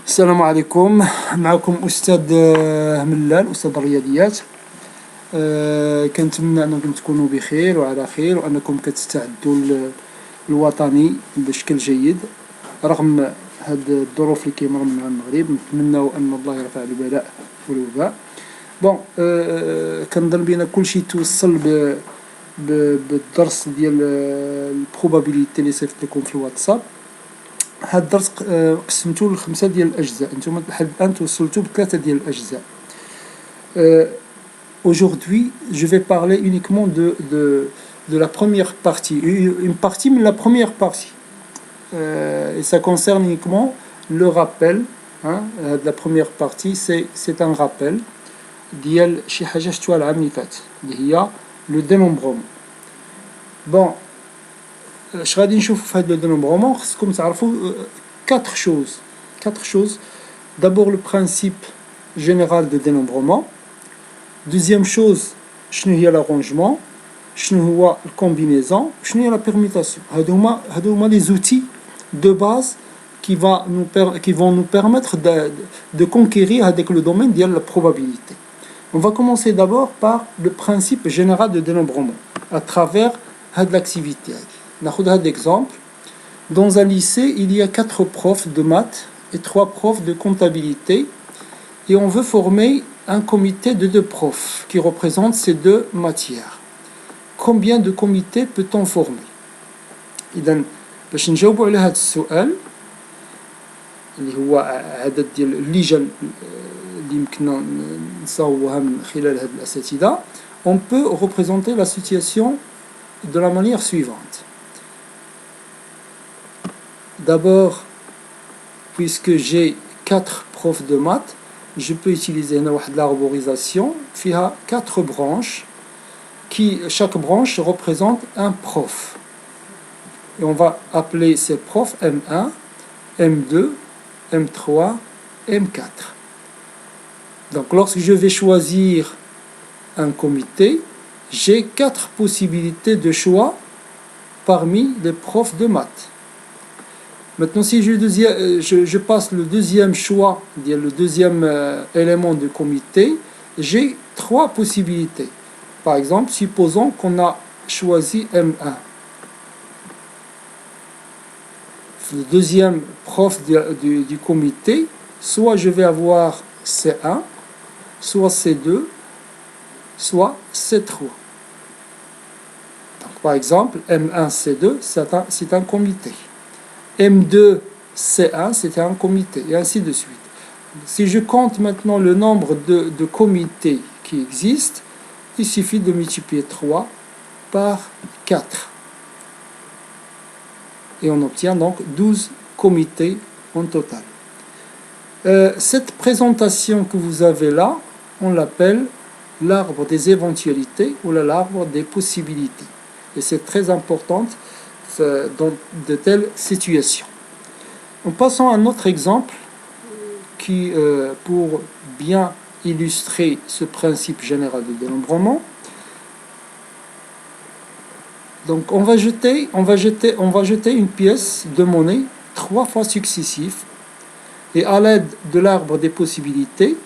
السلام عليكم. معكم أستاذ ملال، أستاذ الرياضيات. كنتمنى أنكم تكونوا بخير وعلى خير، وأنكم كتستعدوا الوطني بشكل جيد رغم هاد الظروف اللي كيمر مع المغرب. نتمنى أن الله يرفع البلاء والوباء. بون كنظن بأن كلشي توصل بالدرس ديال البروبابيليتي اللي صيفط لكم في الواتساب. هاد الدرس قسمتو ل5 ديال الأجزاء، نتوما لحد الآن توصلتو ب3 ديال الأجزاء. Aujourd'hui, je vais parler uniquement de la première partie, une partie, mais la première partie. Et ça concerne uniquement le rappel. La première partie, c'est un rappel ديال شي حاجة شفتوها العام اللي فات اللي هي le dénombrement. Bon, اش غادي نشوفوا في هذا le dénombrement؟ خصكم تعرفوا 4 choses. D'abord le principe général de dénombrement. Deuxième chose, شنو هي l'arrangement، شنو هو الcombinaison، شنو هي la permutation. هادو هما les outils de base qui vont nous permettre de conquérir avec le domaine de la probabilité. On va commencer d'abord par le principe général de dénombrement à travers l'activité. ناخذ هذا exemple. Dans un lycée, il y a 4 profs de maths et 3 profs de comptabilité, et on veut former un comité de 2 profs qui représentent ces 2 matières. Combien de comités peut-on former؟ إذن باش نجاوبوا على هذا السؤال اللي هو عدد ديال اللجان اللي يمكننا نصاوبوها من خلال هاد الأساتذة، on peut représenter la situation de la manière suivante. D'abord, puisque j'ai 4 profs de maths, je peux utiliser l'arborisation qui a 4 branches, chaque branche représente un prof. Et on va appeler ces profs M1, M2, M3, M4. Donc lorsque je vais choisir un comité, j'ai 4 possibilités de choix parmi les profs de maths. Maintenant, si je passe le deuxième choix, le deuxième élément du comité, j'ai 3 possibilités. Par exemple, supposons qu'on a choisi M1. Le deuxième prof du comité, soit je vais avoir C1, soit C2, soit C3. Donc, par exemple, M1, C2, c'est un comité. M2, C1, c'était un comité, et ainsi de suite. Si je compte maintenant le nombre de comités qui existent, il suffit de multiplier 3 par 4. Et on obtient donc 12 comités en total. Cette présentation que vous avez là, on l'appelle l'arbre des éventualités ou l'arbre des possibilités. Et c'est très important dans de telles situations. En passant à un autre exemple qui, pour bien illustrer ce principe général de dénombrement, donc on va jeter une pièce de monnaie 3 fois successifs, et à l'aide de l'arbre des possibilités,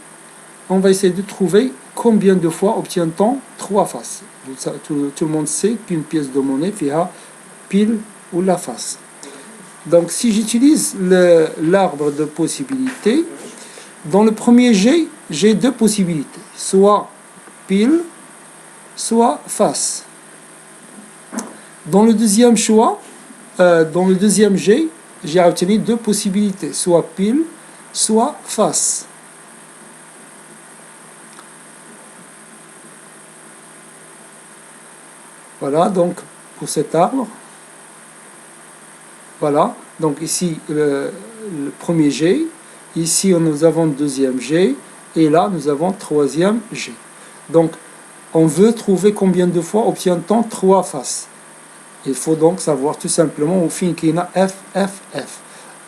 on va essayer de trouver combien de fois obtient-on 3 faces. Tout le monde sait qu'une pièce de monnaie fait pile ou la face. Donc si j'utilise l'arbre de possibilités, dans le premier jet, j'ai 2 possibilités, soit pile, soit face. Dans le deuxième choix, dans le deuxième jet, j'ai obtenu 2 possibilités, soit pile, soit face. Voilà donc pour cet arbre. Voilà, donc ici le premier jet, ici nous avons le deuxième jet, et là nous avons le troisième jet. Donc on veut trouver combien de fois obtient-on 3 faces. Il faut donc savoir tout simplement au fin qu'il y a F, F, F.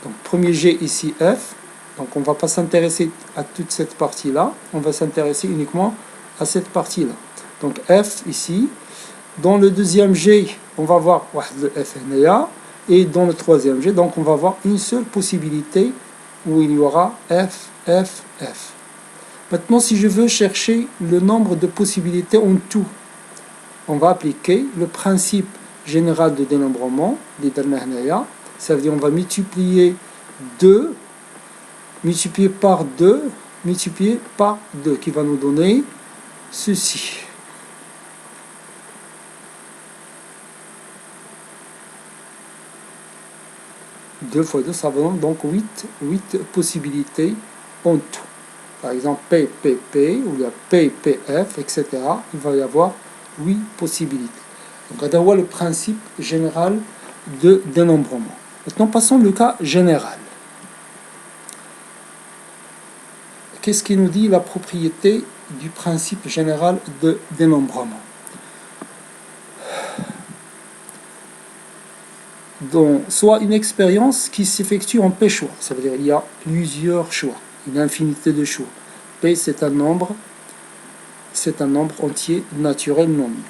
Donc premier jet ici F, donc on ne va pas s'intéresser à toute cette partie-là, on va s'intéresser uniquement à cette partie-là. Donc F ici, dans le deuxième jet, on va voir le F et dans le troisième jet, donc on va avoir une seule possibilité où il y aura F, F, F. Maintenant, si je veux chercher le nombre de possibilités en tout, on va appliquer le principe général de dénombrement, ça veut dire on va multiplier 2, multiplier par 2, multiplier par 2, qui va nous donner ceci. Deux fois 2, ça va donner donc 8 possibilités en tout. Par exemple, P, P, P, ou la P, P, F, etc. Il va y avoir 8 possibilités. Donc, on va le principe général de dénombrement. Maintenant, passons au cas général. Qu'est-ce qui nous dit la propriété du principe général de dénombrement? Donc, soit une expérience qui s'effectue en P choix, ça veut dire qu'il y a plusieurs choix, une infinité de choix. P, c'est un nombre entier naturel non nul.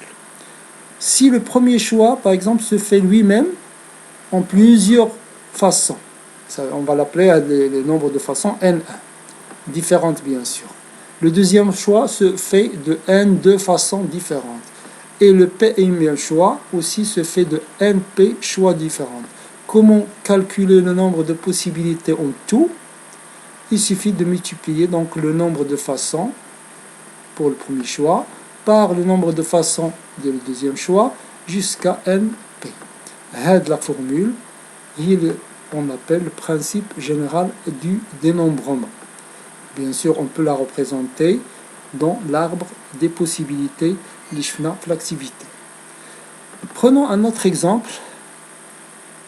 Si le premier choix, par exemple, se fait lui-même en plusieurs façons, on va l'appeler le nombre de façons N1, différentes bien sûr. Le deuxième choix se fait de N2 façons différentes. Et le P1 choix aussi se fait de NP choix différents. Comment calculer le nombre de possibilités en tout? Il suffit de multiplier donc le nombre de façons pour le premier choix par le nombre de façons du deuxième choix jusqu'à NP. C'est la formule on appelle le principe général du dénombrement. Bien sûr, on peut la représenter dans l'arbre des possibilités, l'activité. Prenons un autre exemple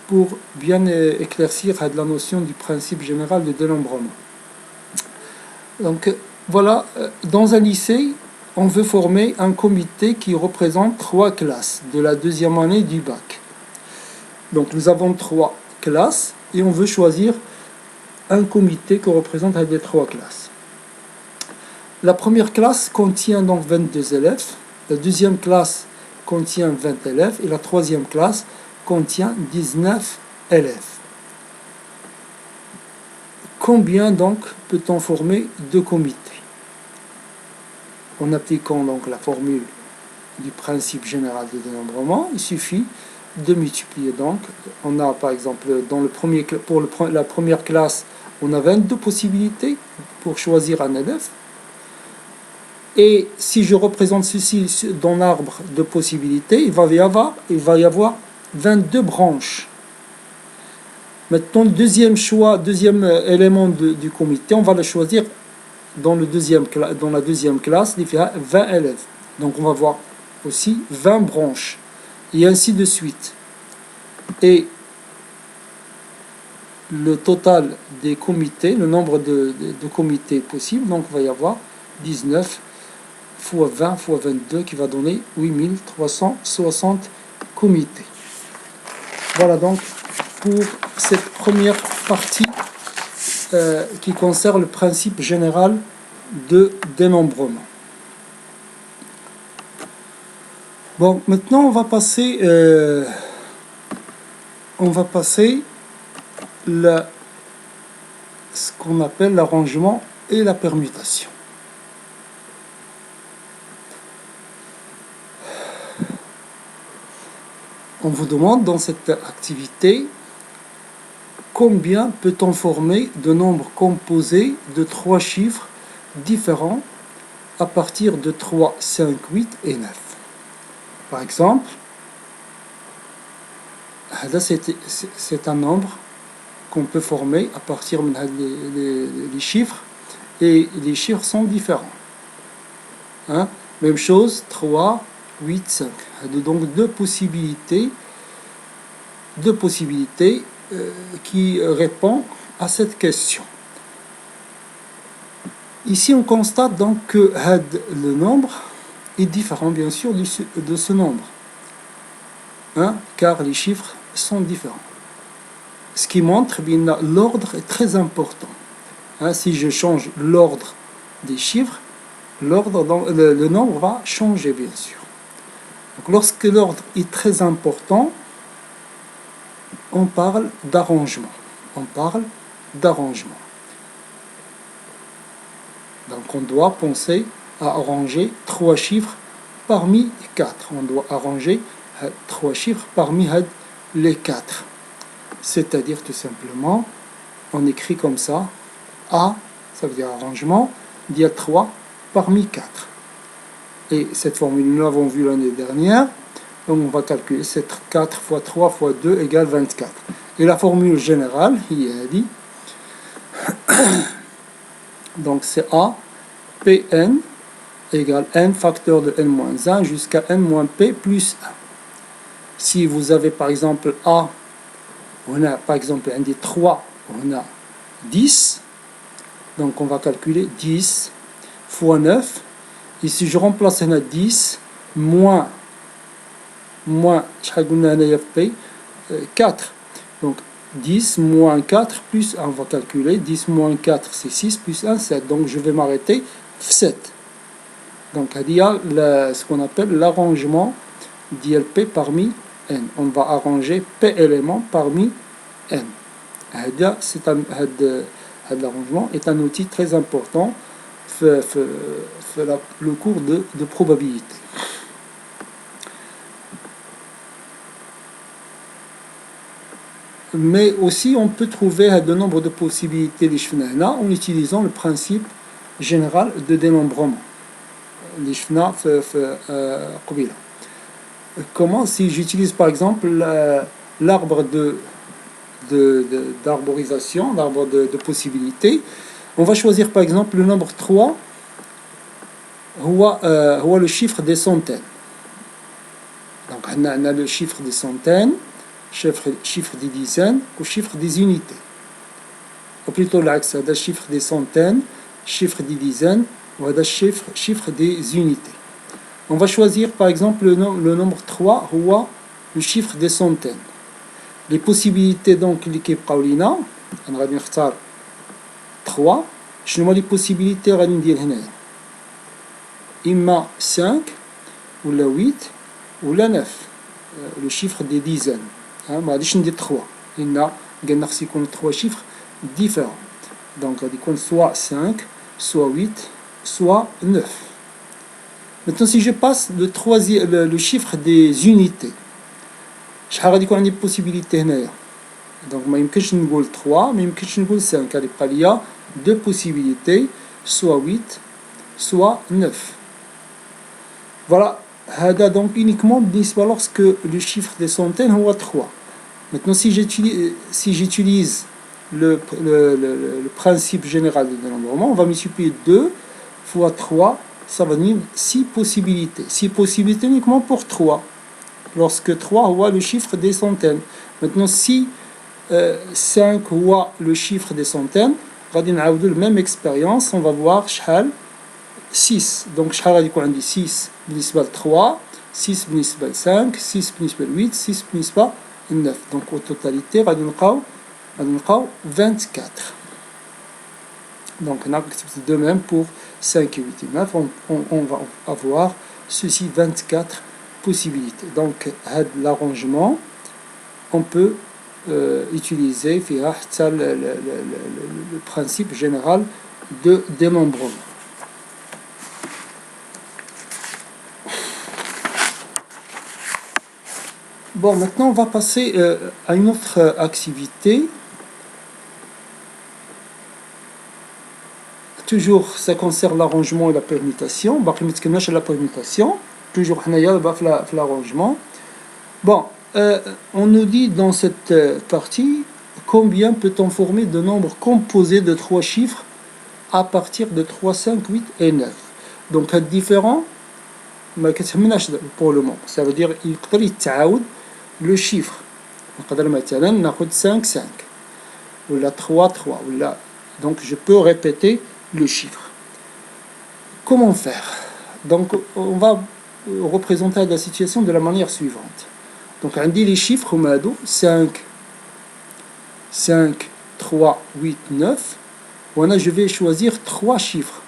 pour bien éclaircir la notion du principe général de dénombrement. Donc voilà, dans un lycée, on veut former un comité qui représente 3 classes de la deuxième année du bac. Donc nous avons 3 classes et on veut choisir un comité qui représente les 3 classes. La première classe contient donc 22 élèves, la deuxième classe contient 20 élèves et la troisième classe contient 19 élèves. Combien donc peut-on former de comités? En appliquant donc la formule du principe général de dénombrement, il suffit de multiplier donc. On a par exemple pour la première classe, on a 22 possibilités pour choisir un élève. Et si je représente ceci dans l'arbre de possibilités, il va y avoir 22 branches. Maintenant, le deuxième élément du comité, on va le choisir dans la deuxième classe, il y a 20 élèves. Donc on va voir aussi 20 branches, et ainsi de suite. Et le total des comités, le nombre de comités possibles, donc il va y avoir 19 fois 20 fois 22 qui va donner 8360 comités. Voilà donc pour cette première partie qui concerne le principe général de dénombrement. Bon, maintenant on va passer ce qu'on appelle l'arrangement et la permutation. On vous demande dans cette activité combien peut-on former de nombres composés de 3 chiffres différents à partir de 3, 5, 8 et 9. Par exemple, c'est un nombre qu'on peut former à partir des chiffres, et les chiffres sont différents. Hein? Même chose, 3, 8, 5. Donc deux possibilités qui répondent à cette question. Ici, on constate donc que le nombre est différent, bien sûr, de ce nombre, hein, car les chiffres sont différents. Ce qui montre bien l'ordre est très important. Hein, si je change l'ordre des chiffres, le nombre va changer, bien sûr. Donc, lorsque l'ordre est très important, on parle d'arrangement. Donc on doit penser à arranger 3 chiffres parmi 4. On doit arranger 3 chiffres parmi les 4. C'est-à-dire tout simplement, on écrit comme ça, A, ça veut dire arrangement, d'il 3 parmi 4. Et cette formule, nous l'avons vue l'année dernière, donc on va calculer, c'est 4 fois 3 fois 2 égale 24. Et la formule générale, il a dit, donc c'est A, Pn égale n facteur de n-1 jusqu'à n-p plus 1. Si vous avez par exemple A, on a par exemple un des 3, on a 10, donc on va calculer 10 fois 9, et si je remplace un 10, moins 4, donc 10 moins 4 plus 1, on va calculer, 10 moins 4 c'est 6 plus 1, 7, donc je vais m'arrêter 7. Donc il y a ce qu'on appelle l'arrangement d'ILP parmi n. On va arranger P éléments parmi n. L'arrangement est un outil très important dans le cours de probabilité. Mais aussi on peut trouver de nombre de possibilités en utilisant le principe général de dénombrement. Comment, si j'utilise par exemple l'arbre d'arborisation, l'arbre de possibilités, on va choisir par exemple le nombre 3 ou le chiffre des centaines. Donc on a le chiffre des centaines, chiffre des dizaines ou chiffre des unités. Ou plutôt l'axe, c'est le chiffre des centaines, chiffre des dizaines, ou le chiffre des unités. On va choisir par exemple le nombre 3 ou le chiffre des centaines. Les possibilités donc l'équipe Paulina, on va dire 3. Je vois les possibilités on va dire imma 5 ou la 8 ou la 9, le chiffre des dizaines. On va dire 3. Il y a 3 chiffres différents. Donc on va dire soit 5, soit 8, soit 9. Maintenant, si je passe le chiffre des unités, je vais dire des possibilités. Donc, je ne peux pas dire 3, mais je peux dire 5. Il y a 2 possibilités, soit 8, soit 9. Voilà, donc uniquement lorsque le chiffre des centaines est 3. Maintenant, si j'utilise le principe général de dénombrement, on va multiplier 2 fois 3, ça va donner 6 possibilités. 6 possibilités uniquement pour 3. Lorsque 3 voit le chiffre des centaines. Maintenant, si 5 voit le chiffre des centaines, on va dire la même expérience, on va voir 6. Donc, je vais dire 6 بالنسبة 3, 6 بالنسبة 5, 6 بالنسبة 8, 6 بالنسبة 9. Donc, en totalité, on va 24. Donc, on a de même pour 5 et 8 et 9. On va avoir ceci 24 possibilités. Donc, l'arrangement, on peut utiliser le principe général de dénombrement. Bon, maintenant on va passer à une autre activité. Toujours, ça concerne l'arrangement et la permutation. La permutation. Toujours, l'arrangement. Bon, on nous dit dans cette partie combien peut-on former de nombres composés de 3 chiffres à partir de 3, 5, 8 et 9. Donc, différent, pour le moment. Ça veut dire qu'il peut le chiffre. On peut 5, 5. Ou la 3, 3. Donc, je peux répéter le chiffre. Comment faire? Donc, on va représenter la situation de la manière suivante. Donc, on dit les chiffres, 5, 3, 8, 9. Je vais choisir 3 chiffres.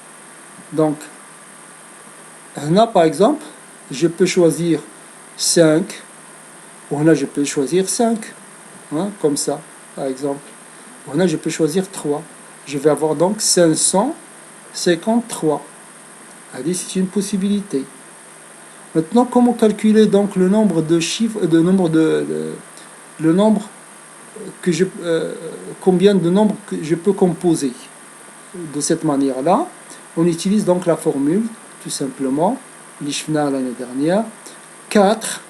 Donc, là, par exemple, je peux choisir 5. Là, je peux choisir 5. Comme ça, par exemple. Là, je peux choisir 3. Je vais avoir donc 500 53. C'est une possibilité. Maintenant, comment calculer donc le nombre de chiffres, le nombre que combien de nombres que je peux composer? De cette manière-là, on utilise donc la formule, tout simplement, l'ishfna l'année dernière, 4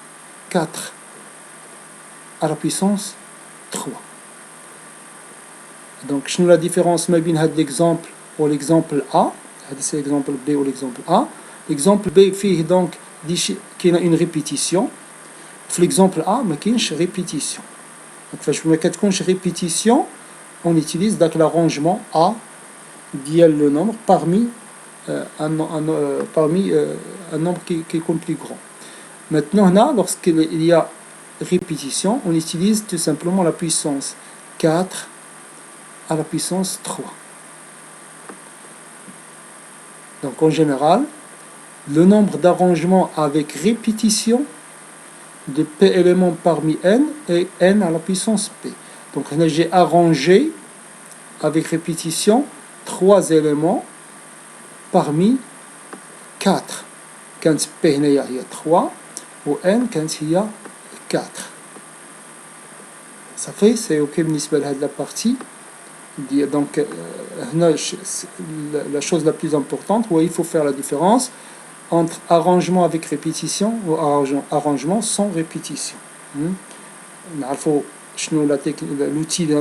à la puissance 3. Donc, je nous la différence mais bien l'exemple ou l'exemple A, c'est l'exemple B ou l'exemple A. L'exemple B fait donc qu'il y a une répétition. L'exemple A, mais qu'il y a une répétition. Donc, je me répétition, on utilise donc l'arrangement A d'IL le nombre parmi un nombre qui compte plus grand. Maintenant, là, lorsqu'il y a répétition, on utilise tout simplement la puissance 4 à la puissance 3. Donc en général, le nombre d'arrangements avec répétition de P éléments parmi N est N à la puissance P. Donc là, j'ai arrangé avec répétition 3 éléments parmi 4. Quand P il y a 3, ou N quand il y a 4. Ça fait, c'est OK بالنسبة لهذه la partie. Donc, la chose la plus importante, où il faut faire la différence entre arrangement avec répétition ou arrangement sans répétition. L'outil de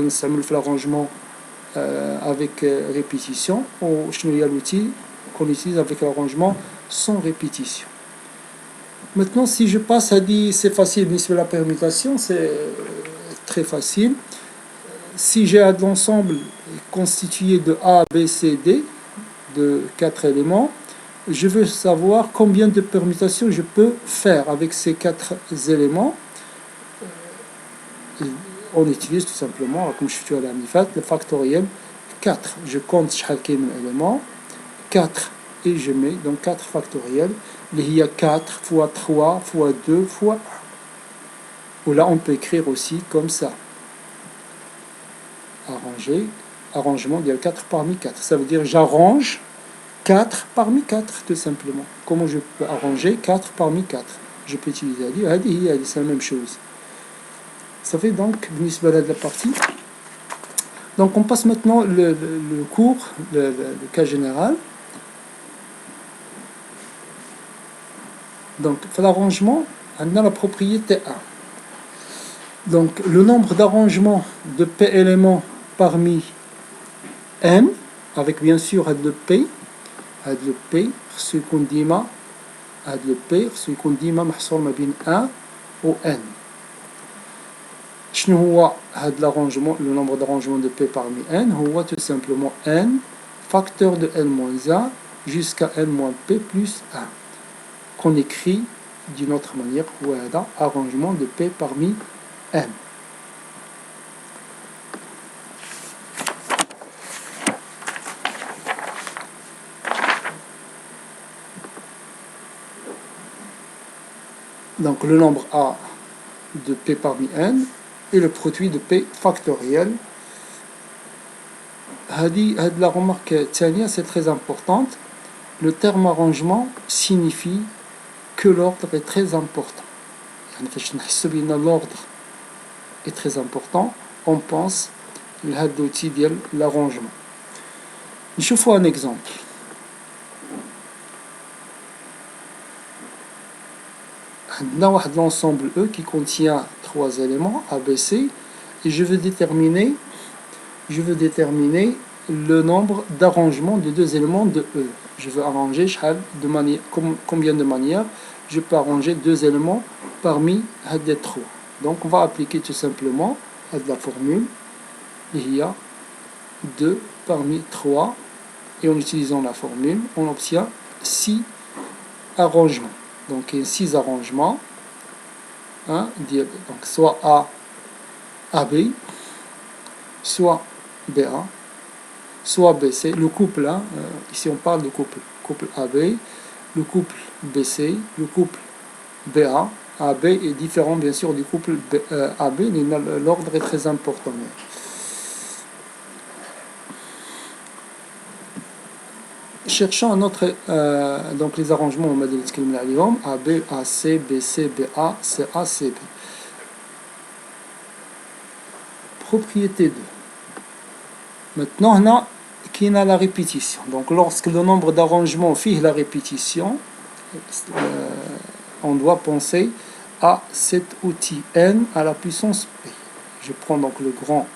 l'arrangement avec répétition ou l'outil qu'on utilise avec l'arrangement sans répétition. Maintenant, si je passe à dire c'est facile, la permutation, c'est très facile. Si j'ai un ensemble constitué de A, B, C, D, de 4 éléments, je veux savoir combien de permutations je peux faire avec ces 4 éléments. On utilise tout simplement, comme je suis à la MIFAT, le factoriel 4. Je compte chaque élément, 4, et je mets donc 4 factoriels. Il y a 4 fois 3 fois 2 fois 1. Ou là, on peut écrire aussi comme ça. Arrangement de 4 parmi 4. Ça veut dire j'arrange 4 parmi 4, tout simplement. Comment je peux arranger 4 parmi 4? Je peux utiliser c'est la même chose. Ça fait donc de la partie. Donc on passe maintenant le cours, le cas général. Donc l'arrangement, on a la propriété 1. Donc le nombre d'arrangements de P éléments parmi N, avec bien sûr le P, ce qu'on dit le P, ce qu'on dit محصور ما بين 1 ou N. شنو هو هذا l'arrangement, le nombre d'arrangements de P parmi N هو tout simplement N facteur de N-1 jusqu'à N-P plus 1 qu'on écrit d'une autre manière ou هذا arrangement de P parmi N. Donc le nombre A de P parmi N et le produit de P factoriel. La remarque tiania, c'est très importante. Le terme arrangement signifie que l'ordre est très important. L'ordre est très important. On pense l'outil de l'arrangement. Je vous un exemple. Dans l'ensemble E qui contient 3 éléments A, B, C, et je veux déterminer le nombre d'arrangements de 2 éléments de E. Je veux arranger combien de manières je peux arranger 2 éléments parmi les 3. Donc on va appliquer tout simplement la formule. Il y a 2 parmi 3 et en utilisant la formule, on obtient 6 arrangements. Donc 6 arrangements, donc soit A, AB, soit BA, soit BC, le couple, ici on parle de couple AB, le couple BC, le couple BA. AB est différent bien sûr du couple AB, mais l'ordre est très important. cherchons un autre, donc les arrangements on m'a dit A, B, A, C, B, C, B, A, C, A, C, B. Propriété 2. Maintenant, on a qui a la répétition. Donc, lorsque le nombre d'arrangements fait la répétition, on doit penser à cet outil n à la puissance p. Je prends donc le grand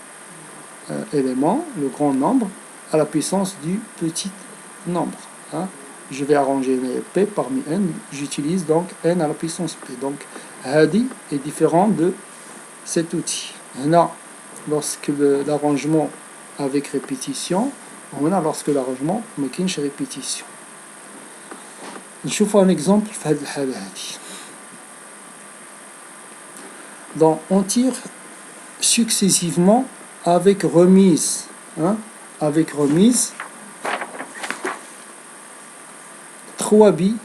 élément, le grand nombre, à la puissance du petit nombre. Hein. Je vais arranger p parmi n, j'utilise donc n à la puissance p. Donc, hadi est différent de cet outil. Là, lorsque l'arrangement avec répétition, on a lorsque l'arrangement ما كاينش répétition. نشوفوا un exemple في هذه الحالة هذه. Donc on tire successivement avec remise, hein, avec remise 3 billes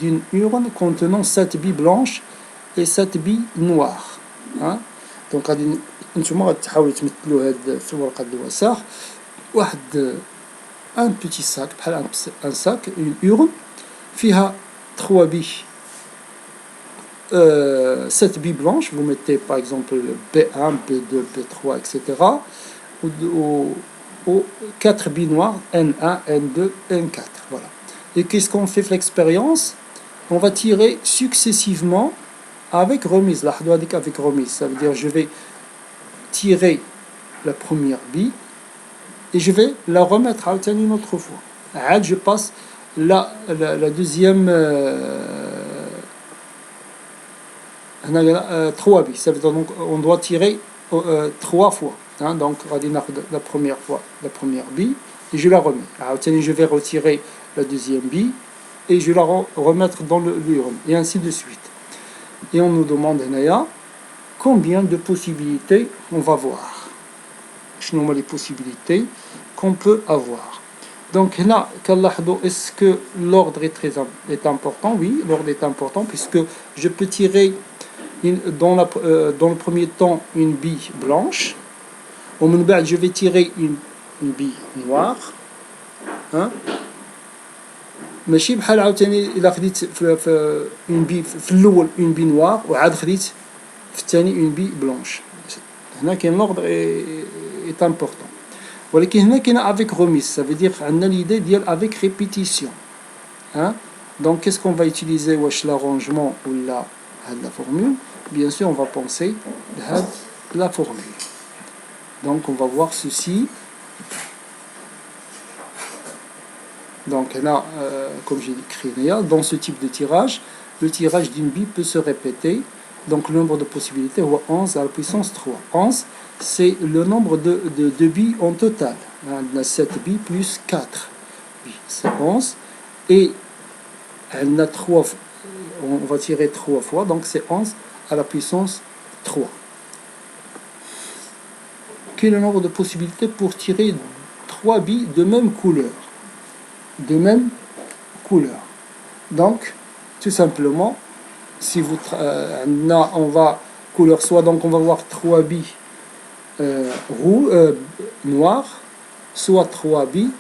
d'une urne contenant 7 billes blanches et 7 billes noires. Hein. Donc انتم غتحاولوا تمثلوا هاد في الورقه الوساخ واحد un petit sac بحال un sac une urne فيها 3 billes 7 billes blanches, vous mettez par exemple B1, B2, B3, etc. ou 4 billes noires, N1, N2, N4. Voilà. Et qu'est-ce qu'on fait l'expérience? On va tirer successivement avec remise. Là, avec remise, ça veut dire je vais tirer la première bille et je vais la remettre à une autre fois. Je passe la deuxième 3 billes. Ça veut dire donc on doit tirer 3 fois. Hein, donc la première fois la première bille et je la remets. Je vais retirer la deuxième bille et je la remettre dans l'urne et ainsi de suite. Et on nous demande combien de possibilités on va voir. Je nomme les possibilités qu'on peut avoir. Donc là, est-ce que l'ordre est important? Oui, l'ordre est important puisque je peux tirer dans le premier temps une bille blanche. Au moment je vais tirer une bille noire. Hein? ماشي بحال عاوتاني الا خديت في une bille في الاول une bille noire وعاد خديت في الثاني une bille blanche. هنا كاين l'ordre est important. ولكن هنا كاين avec remise, ça veut dire عندنا l'idée ديال avec répétition. Hein? Donc qu'est-ce qu'on va utiliser واش l'arrangement ou la formule? Bien sûr, on va penser à la formule. Donc on va voir ceci. Donc là, comme j'ai écrit dans ce type de tirage, le tirage d'une bille peut se répéter. Donc le nombre de possibilités est 11 à la puissance 3. 11, c'est le nombre de billes en total. On a 7 billes plus 4 billes, c'est 11. Et elle a 3, on va tirer 3 fois, donc c'est 11 à la puissance 3. Quel est le nombre de possibilités pour tirer 3 billes de même couleur? De même couleur. Donc, tout simplement, si vous on va couleur soit, donc on va voir 3 billes noires, soit 3 billes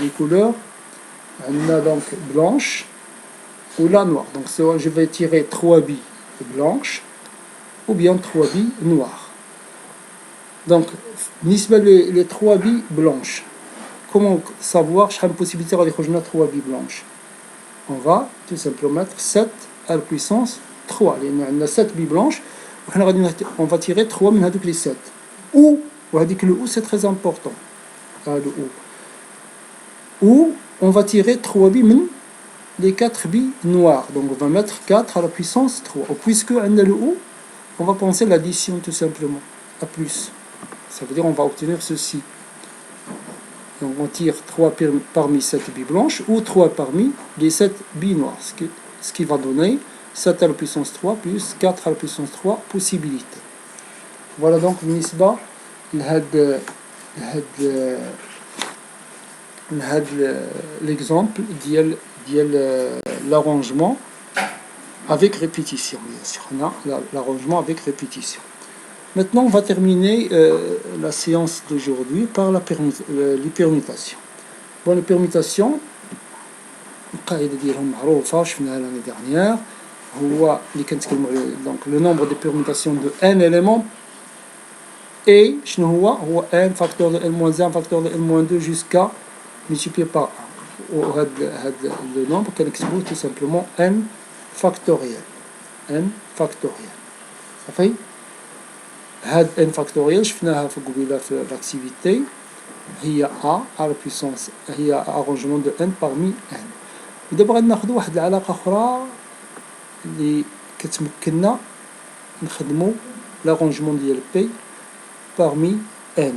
les couleurs, on a donc blanche ou la noire. Donc je vais tirer 3 billes blanches ou bien 3 billes noires. Donc, les 3 billes blanches. Comment savoir quelle possibilité de faire 3 billes blanches? On va tout simplement mettre 7 à la puissance 3. On a 7 billes blanches. On va tirer 3 de les 7. Ou le ou c'est très important. Ou on va tirer 3 billes les 4 billes noires. Donc on va mettre 4 à la puissance 3. Puisque on a le ou, on va penser l'addition tout simplement. À plus. Ça veut dire qu'on va obtenir ceci. Donc on tire 3 parmi 7 billes blanches ou 3 parmi les 7 billes noires. Ce qui va donner 7 à la puissance 3 plus 4 à la puissance 3 possibilités. Voilà donc l'exemple ديال l'arrangement avec répétition. Bien sûr, on a l'arrangement avec répétition. Maintenant, on va terminer la séance d'aujourd'hui par les permutations. Bon, les permutations, القاعدة ديالهم معروفة شفناها l'année dernière. هو اللي كنتكلموا عليه donc le nombre de permutations de n éléments et شنو هو n facteur de n-1 facteur de n-2 jusqu'à multiplié par 1. وهذا le nombre كنكتبوه tout simplement n factoriel. n factoriel. صافي؟ هاد n factoriel شفناها في قبيله في l'activité هي a à la puissance هي arrangement de n parmi n. ودابا غادي ناخذ واحد العلاقه اخرى اللي كتمكننا نخدموا لارونجمون ديال p parmi n.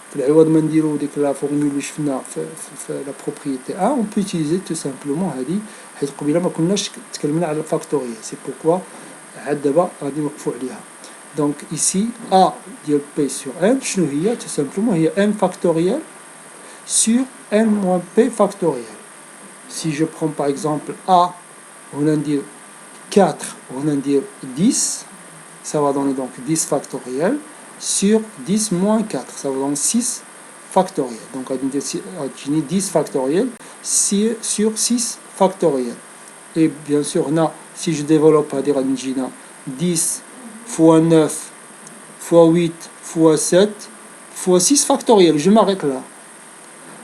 في العوض ما نديرو ديك لا فورمول اللي شفنا في لا بروبريتي 1 on peut utiliser tout simplement هذه حيت قبيله ما كناش تكلمنا على الفاكتوريال سي بوركوا عاد دابا غادي نوقفوا عليها. Donc ici a ديال p sur n شنو هي tout simplement هي n factoriel sur n moins p factoriel. Si je prends par exemple a on a dire 4 on a dire 10 ça va donner donc 10 factoriel sur 10 moins 4 ça va donner 6 factoriel. Donc on a 10 factoriel sur 6 factoriel. Et bien sûr on a, si je développe à dire 10 fois 9 fois 8 fois 7 fois 6 factoriel, je m'arrête là.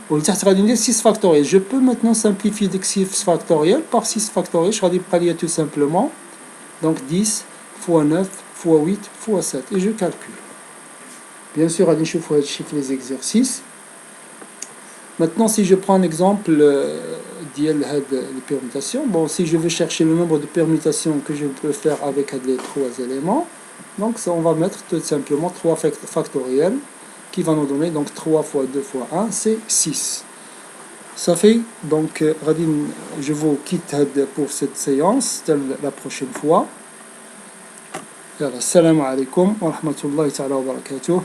Au lieu de 6 factoriel, je peux maintenant simplifier 6 factoriel par 6 factoriel, je vais pallier tout simplement. Donc 10 fois 9 fois 8 fois 7 et je calcule. Bien sûr, à chiffre les exercices. Maintenant, si je prends un exemple de permutations, bon, si je veux chercher le nombre de permutations que je peux faire avec les 3 éléments, donc ça, on va mettre tout simplement 3 factoriels qui va nous donner donc 3 fois 2 fois 1, c'est 6. Ça fait, donc, je vous quitte pour cette séance, la prochaine fois. Salam alaikum wa rahmatullahi ta'ala wa barakatuh.